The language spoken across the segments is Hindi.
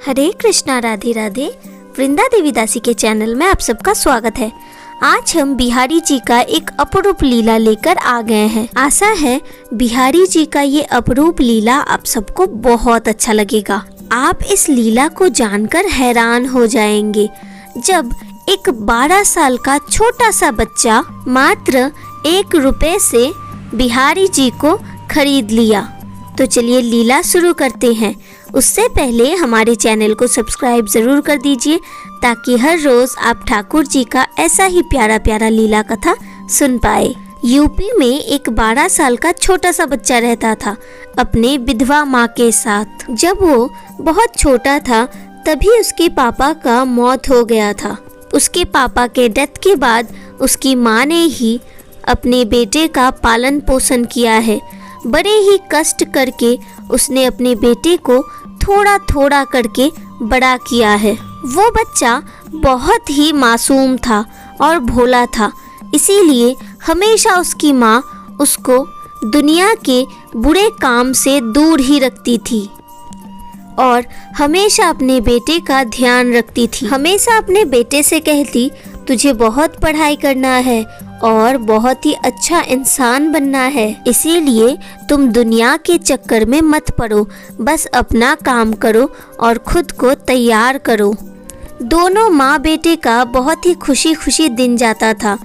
हरे कृष्णा, राधे राधे। वृंदा देवी दासी के चैनल में आप सबका स्वागत है। आज हम बिहारी जी का एक अपरूप लीला लेकर आ गए हैं। आशा है बिहारी जी का ये अपरूप लीला आप सबको बहुत अच्छा लगेगा। आप इस लीला को जानकर हैरान हो जाएंगे। जब एक 12 साल का छोटा सा बच्चा मात्र 1 रुपए से बिहारी जी को खरीद लिया। तो चलिए लीला शुरू करते हैं। उससे पहले हमारे चैनल को सब्सक्राइब ज़रूर कर दीजिए ताकि हर रोज़ आप ठाकुर जी का ऐसा ही प्यारा प्यारा लीला कथा सुन पाए। यूपी में एक 12 साल का छोटा सा बच्चा रहता था अपने विधवा माँ के साथ। जब वो बहुत छोटा था तभी उसके पापा का मौत हो गया था। उसके पापा के डेथ के बाद उसकी माँ ने ही अपने बेटे का पालन पोषण किया है। बड़े ही कष्ट करके उसने अपने बेटे को थोड़ा थोड़ा करके बड़ा किया है। वो बच्चा बहुत ही मासूम था और भोला था, इसीलिए हमेशा उसकी माँ उसको दुनिया के बुरे काम से दूर ही रखती थी और हमेशा अपने बेटे का ध्यान रखती थी। हमेशा अपने बेटे से कहती, तुझे बहुत पढ़ाई करना है और बहुत ही अच्छा इंसान बनना है, इसीलिए तुम दुनिया के चक्कर में मत पड़ो, बस अपना काम करो और खुद को तैयार करो। दोनों माँ बेटे का बहुत ही खुशी खुशी दिन जाता था।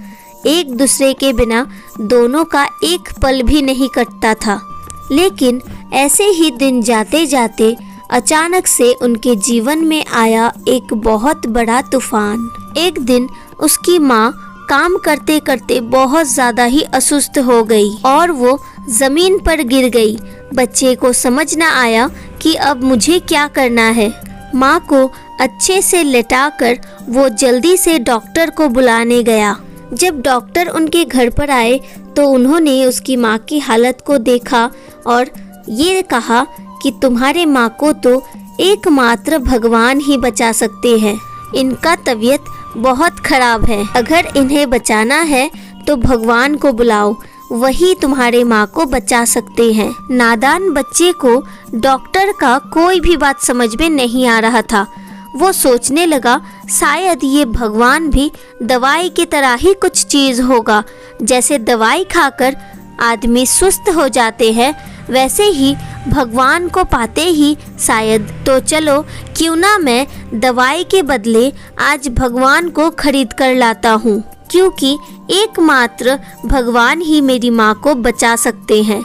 एक दूसरे के बिना दोनों का एक पल भी नहीं कटता था। लेकिन ऐसे ही दिन जाते जाते अचानक से उनके जीवन में आया एक बहुत बड़ा तूफान। एक दिन उसकी माँ काम करते करते बहुत ज़्यादा ही असुस्त हो गई और वो ज़मीन पर गिर गई। बच्चे को समझ न आया कि अब मुझे क्या करना है। माँ को अच्छे से लेटाकर वो जल्दी से डॉक्टर को बुलाने गया। जब डॉक्टर उनके घर पर आए तो उन्होंने उसकी माँ की हालत को देखा और ये कहा कि तुम्हारे माँ को तो एकमात्र भगवान ही बचा सकते हैं। इनका तबीयत बहुत खराब है, अगर इन्हें बचाना है तो भगवान को बुलाओ, वही तुम्हारे माँ को बचा सकते हैं। नादान बच्चे को डॉक्टर का कोई भी बात समझ में नहीं आ रहा था। वो सोचने लगा शायद ये भगवान भी दवाई की तरह ही कुछ चीज़ होगा। जैसे दवाई खाकर आदमी सुस्त हो जाते हैं वैसे ही भगवान को पाते ही शायद, तो चलो क्यों ना मैं दवाई के बदले आज भगवान को खरीद कर लाता हूँ, क्योंकि एकमात्र भगवान ही मेरी माँ को बचा सकते हैं।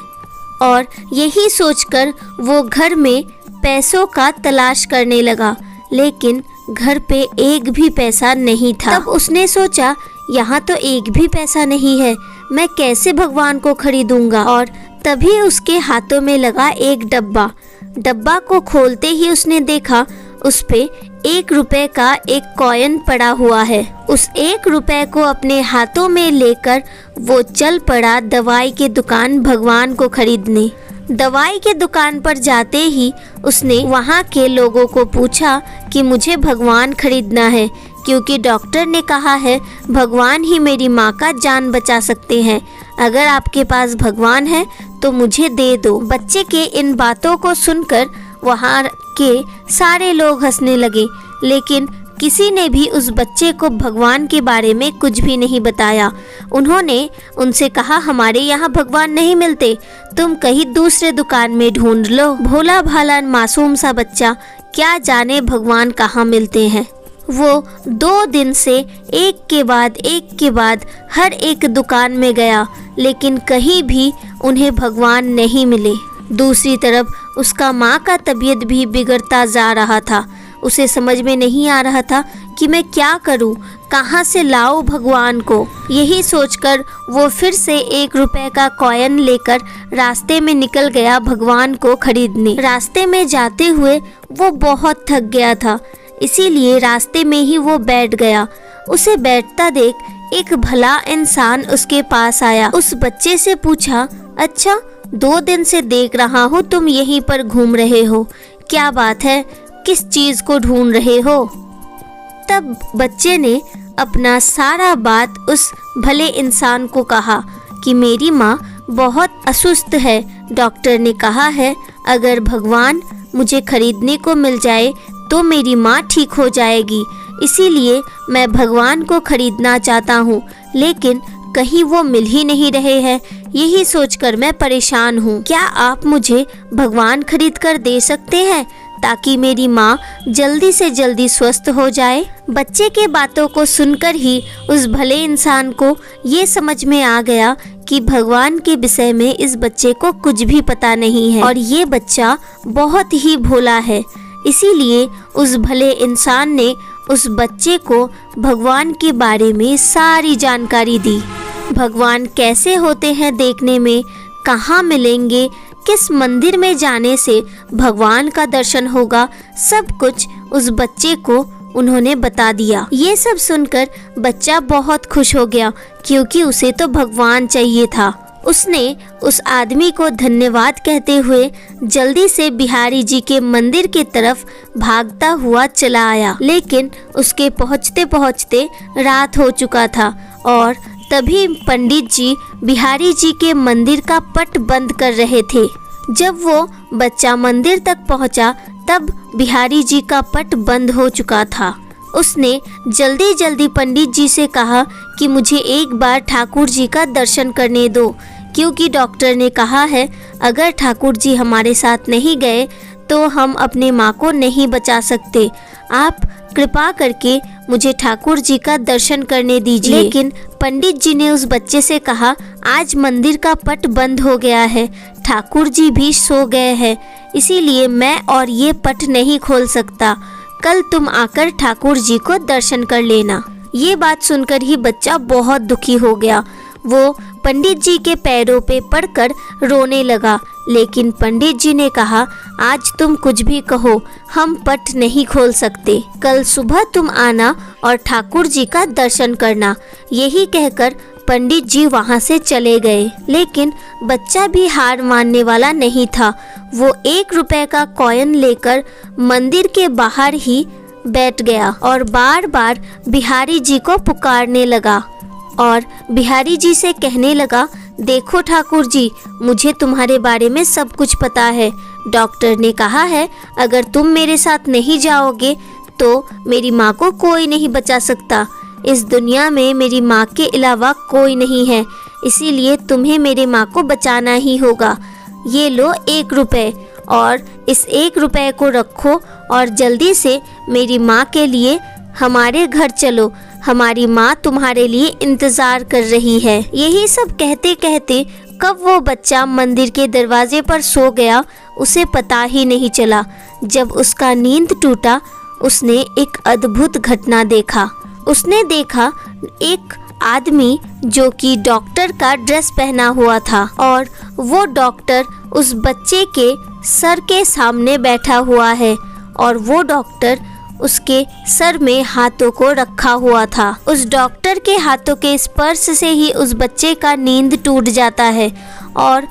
और यही सोचकर वो घर में पैसों का तलाश करने लगा, लेकिन घर पे एक भी पैसा नहीं था। तब उसने सोचा यहाँ तो एक भी पैसा नहीं है, मैं कैसे भगवान को खरीदूंगा। और तभी उसके हाथों में लगा एक डब्बा को खोलते ही उसने देखा उस पे 1 रुपए का एक कॉइन पड़ा हुआ है। उस 1 रुपए को अपने हाथों में लेकर वो चल पड़ा दवाई की दुकान भगवान को खरीदने। दवाई के दुकान पर जाते ही उसने वहाँ के लोगों को पूछा कि मुझे भगवान खरीदना है, क्योंकि डॉक्टर ने कहा है भगवान ही मेरी माँ का जान बचा सकते हैं। अगर आपके पास भगवान है तो मुझे दे दो। बच्चे के इन बातों को सुनकर वहाँ के सारे लोग हंसने लगे, लेकिन किसी ने भी उस बच्चे को भगवान के बारे में कुछ भी नहीं बताया। उन्होंने उनसे कहा, हमारे यहाँ भगवान नहीं मिलते, तुम कहीं दूसरे दुकान में ढूंढ लो। भोला भाला मासूम सा बच्चा क्या जाने भगवान कहाँ मिलते हैं। वो 2 दिन से एक के बाद हर एक दुकान में गया, लेकिन कहीं भी उन्हें भगवान नहीं मिले। दूसरी तरफ उसका माँ का तबीयत भी बिगड़ता जा रहा था। उसे समझ में नहीं आ रहा था कि मैं क्या करूं, कहां से लाऊं भगवान को। यही सोचकर वो फिर से 1 रुपए का कॉइन लेकर रास्ते में निकल गया भगवान को खरीदने। रास्ते में जाते हुए वो बहुत थक गया था, इसीलिए रास्ते में ही वो बैठ गया। उसे बैठता देख एक भला इंसान उसके पास आया। उस बच्चे से पूछा, अच्छा 2 दिन से देख रहा हूँ तुम यहीं पर घूम रहे हो, क्या बात है, किस चीज़ को ढूंढ रहे हो। तब बच्चे ने अपना सारा बात उस भले इंसान को कहा कि मेरी माँ बहुत असुस्त है, डॉक्टर ने कहा है अगर भगवान मुझे खरीदने को मिल जाए तो मेरी माँ ठीक हो जाएगी। इसीलिए मैं भगवान को खरीदना चाहता हूँ, लेकिन कहीं वो मिल ही नहीं रहे हैं। यही सोचकर मैं परेशान हूँ। क्या आप मुझे भगवान खरीद कर दे सकते हैं ताकि मेरी माँ जल्दी से जल्दी स्वस्थ हो जाए? बच्चे के बातों को सुनकर ही उस भले इंसान को ये समझ में आ गया कि भगवान के विषय में इस बच्चे को कुछ भी पता नहीं है और ये बच्चा बहुत ही भोला है। इसीलिए उस भले इंसान ने उस बच्चे को भगवान के बारे में सारी जानकारी दी। भगवान कैसे होते हैं देखने में, कहाँ मिलेंगे, किस मंदिर में जाने से भगवान का दर्शन होगा, सब कुछ उस बच्चे को उन्होंने बता दिया। ये सब सुनकर बच्चा बहुत खुश हो गया, क्योंकि उसे तो भगवान चाहिए था। उसने उस आदमी को धन्यवाद कहते हुए जल्दी से बिहारी जी के मंदिर की तरफ भागता हुआ चला आया। लेकिन उसके पहुँचते पहुँचते रात हो चुका था और तभी पंडित जी बिहारी जी के मंदिर का पट बंद कर रहे थे। जब वो बच्चा मंदिर तक पहुंचा, तब बिहारी जी का पट बंद हो चुका था। उसने जल्दी जल्दी पंडित जी से कहा कि मुझे एक बार ठाकुर जी का दर्शन करने दो, क्योंकि डॉक्टर ने कहा है अगर ठाकुर जी हमारे साथ नहीं गए तो हम अपने माँ को नहीं बचा सकते। आप कृपा करके मुझे ठाकुर जी का दर्शन करने दीजिए। लेकिन पंडित जी ने उस बच्चे से कहा, आज मंदिर का पट बंद हो गया है, ठाकुर जी भी सो गए हैं, इसीलिए मैं और ये पट नहीं खोल सकता। कल तुम आकर ठाकुर जी को दर्शन कर लेना। ये बात सुनकर ही बच्चा बहुत दुखी हो गया। वो पंडित जी के पैरों पे पड़कर रोने लगा। लेकिन पंडित जी ने कहा, आज तुम कुछ भी कहो, हम पट नहीं खोल सकते। कल सुबह तुम आना और ठाकुर जी का दर्शन करना। यही कहकर पंडित जी वहाँ से चले गए। लेकिन बच्चा भी हार मानने वाला नहीं था। वो 1 रुपए का कॉइन लेकर मंदिर के बाहर ही बैठ गया और बार बार बिहारी जी को पुकारने लगा और बिहारी जी से कहने लगा, देखो ठाकुर जी, मुझे तुम्हारे बारे में सब कुछ पता है। डॉक्टर ने कहा है अगर तुम मेरे साथ नहीं जाओगे तो मेरी माँ को कोई नहीं बचा सकता। इस दुनिया में मेरी माँ के अलावा कोई नहीं है, इसीलिए तुम्हें मेरे माँ को बचाना ही होगा। ये लो 1 रुपए और इस 1 रुपए को रखो और जल्दी से मेरी माँ के लिए हमारे घर चलो। हमारी माँ तुम्हारे लिए इंतजार कर रही है। यही सब कहते कहते कब वो बच्चा मंदिर के दरवाजे पर सो गया, उसे पता ही नहीं चला। जब उसका नींद टूटा, उसने एक अद्भुत घटना देखा। उसने देखा एक आदमी जो कि डॉक्टर का ड्रेस पहना हुआ था और वो डॉक्टर उस बच्चे के सर के सामने बैठा हुआ है और वो डॉक्टर उसके सर में हाथों को रखा हुआ था। उस डॉक्टर के हाथों के स्पर्श से ही उस बच्चे का नींद टूट जाता है और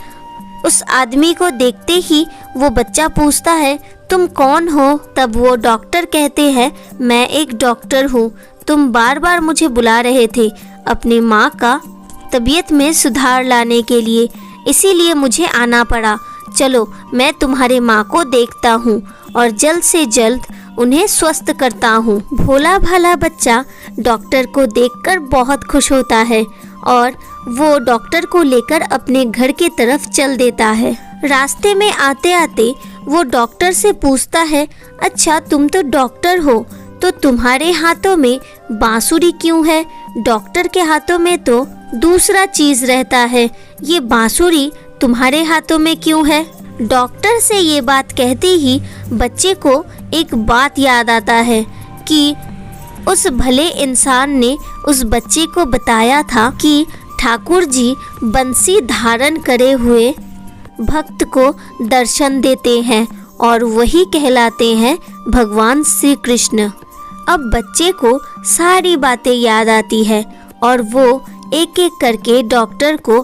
उस आदमी को देखते ही वो बच्चा पूछता है, तुम कौन हो? तब वो डॉक्टर कहते हैं, मैं एक डॉक्टर हूँ। तुम बार बार मुझे बुला रहे थे अपनी माँ का तबीयत में सुधार लाने के लिए, इसीलिए मुझे आना पड़ा। चलो मैं तुम्हारे माँ को देखता हूँ और जल्द से जल्द उन्हें स्वस्थ करता हूँ। भोला भाला बच्चा डॉक्टर को देखकर बहुत खुश होता है और वो डॉक्टर को लेकर अपने घर की तरफ चल देता है। रास्ते में आते आते वो डॉक्टर से पूछता है, अच्छा तुम तो डॉक्टर हो, तो तुम्हारे हाथों में बांसुरी क्यों है? डॉक्टर के हाथों में तो दूसरा चीज रहता है, ये बांसुरी तुम्हारे हाथों में क्यों है? डॉक्टर से ये बात कहते ही बच्चे को एक बात याद आता है कि उस भले इंसान ने उस बच्चे को बताया था कि ठाकुर जी बंसी धारण करे हुए भक्त को दर्शन देते हैं और वही कहलाते हैं भगवान श्री कृष्ण। अब बच्चे को सारी बातें याद आती है और वो एक एक करके डॉक्टर को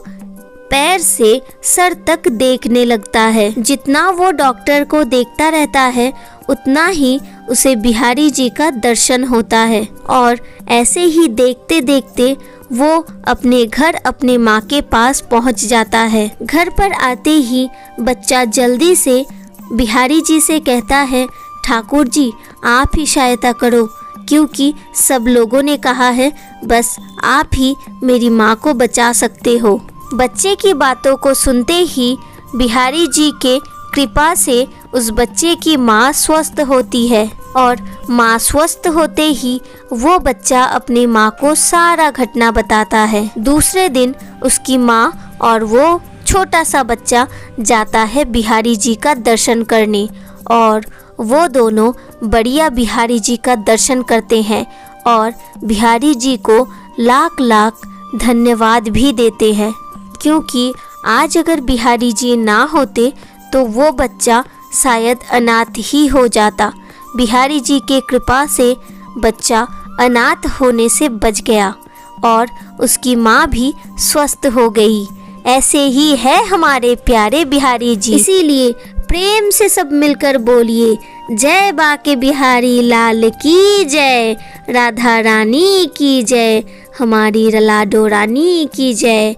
पैर से सर तक देखने लगता है। जितना वो डॉक्टर को देखता रहता है उतना ही उसे बिहारी जी का दर्शन होता है और ऐसे ही देखते देखते वो अपने घर अपने माँ के पास पहुँच जाता है। घर पर आते ही बच्चा जल्दी से बिहारी जी से कहता है, ठाकुर जी आप ही सहायता करो, क्योंकि सब लोगों ने कहा है बस आप ही मेरी माँ को बचा सकते हो। बच्चे की बातों को सुनते ही बिहारी जी के कृपा से उस बच्चे की माँ स्वस्थ होती है और माँ स्वस्थ होते ही वो बच्चा अपनी माँ को सारा घटना बताता है। दूसरे दिन उसकी माँ और वो छोटा सा बच्चा जाता है बिहारी जी का दर्शन करने और वो दोनों बढ़िया बिहारी जी का दर्शन करते हैं और बिहारी जी को लाख लाख धन्यवाद भी देते हैं, क्योंकि आज अगर बिहारी जी ना होते तो वो बच्चा शायद अनाथ ही हो जाता। बिहारी जी के कृपा से बच्चा अनाथ होने से बच गया और उसकी माँ भी स्वस्थ हो गई। ऐसे ही है हमारे प्यारे बिहारी जी। इसीलिए प्रेम से सब मिलकर बोलिए, जय बाके बिहारी लाल की जय, राधा रानी की जय, हमारी लाडो रानी की जय,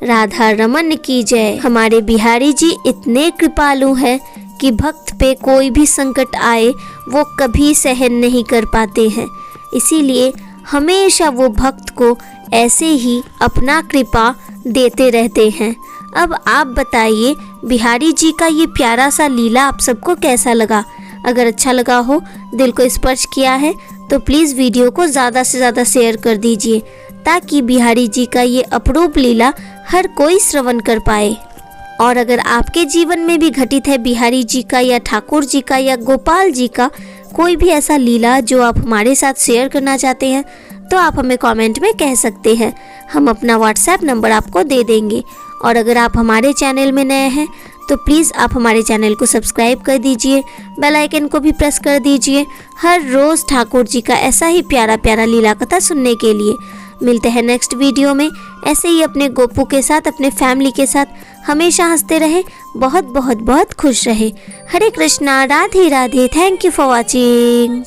राधा रमन की जय। हमारे बिहारी जी इतने कृपालु हैं कि भक्त पे कोई भी संकट आए वो कभी सहन नहीं कर पाते हैं। इसीलिए हमेशा वो भक्त को ऐसे ही अपना कृपा देते रहते हैं। अब आप बताइए बिहारी जी का ये प्यारा सा लीला आप सबको कैसा लगा? अगर अच्छा लगा हो, दिल को स्पर्श किया है तो प्लीज़ वीडियो को ज़्यादा से ज़्यादा शेयर कर दीजिए, ताकि बिहारी जी का ये अपरूप लीला हर कोई श्रवण कर पाए। और अगर आपके जीवन में भी घटित है बिहारी जी का या ठाकुर जी का या गोपाल जी का कोई भी ऐसा लीला जो आप हमारे साथ शेयर करना चाहते हैं, तो आप हमें कमेंट में कह सकते हैं। हम अपना व्हाट्सएप नंबर आपको दे देंगे। और अगर आप हमारे चैनल में नए हैं तो प्लीज़ आप हमारे चैनल को सब्सक्राइब कर दीजिए, बेल आइकन को भी प्रेस कर दीजिए हर रोज़ ठाकुर जी का ऐसा ही प्यारा प्यारा लीला कथा सुनने के लिए। मिलते हैं नेक्स्ट वीडियो में। ऐसे ही अपने गोपू के साथ, अपने फैमिली के साथ हमेशा हंसते रहे, बहुत बहुत बहुत खुश रहे। Hare Krishna, Radhe Radhe. Thank you for watching.